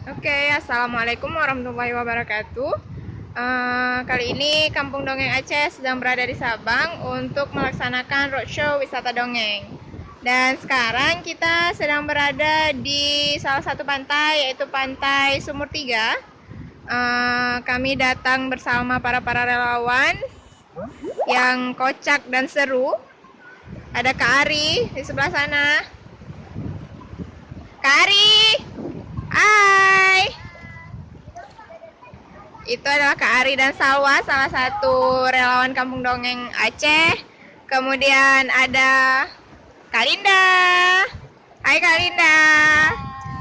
Oke, assalamualaikum warahmatullahi wabarakatuh. Kali ini Kampung Dongeng Aceh sedang berada di Sabang untuk melaksanakan roadshow wisata dongeng. Dan sekarang kita sedang berada di salah satu pantai, yaitu Pantai Sumur Tiga. Kami datang bersama para relawan yang kocak dan seru. Ada Kak Ari di sebelah sana. Kak Ari, hai. Itu adalah Kak Ari dan Salwa, salah satu relawan Kampung Dongeng Aceh. Kemudian ada Kak Linda. Hai Kak Linda.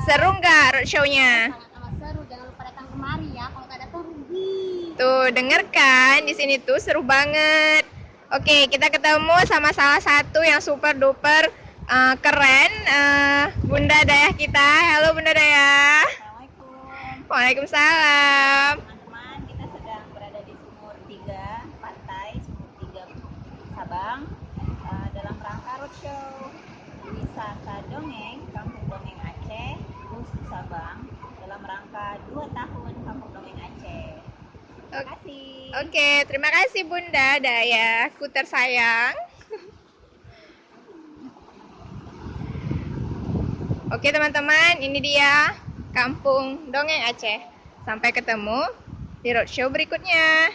Seru nggak roadshow-nya? Sangat-sangat seru, jangan lupa datang kemari ya, kalau nggak datang rugi. Tuh, denger kan? Di sini tuh seru banget. Oke, kita ketemu sama salah satu yang super duper keren, Bunda Dayah kita. Halo Bunda Dayah. Assalamualaikum Waalaikumsalam. teman-teman, kita sedang berada di Sumur Tiga, Pantai Sumur Tiga Sabang, dalam rangka roadshow wisata dongeng Kampung Dongeng Aceh, Bus Sabang, dalam rangka 2 tahun Kampung Dongeng Aceh. Terima kasih. Oke, terima kasih Bunda Dayahku tersayang. Oke teman-teman, ini dia Kampung Dongeng Aceh. Sampai ketemu di roadshow berikutnya.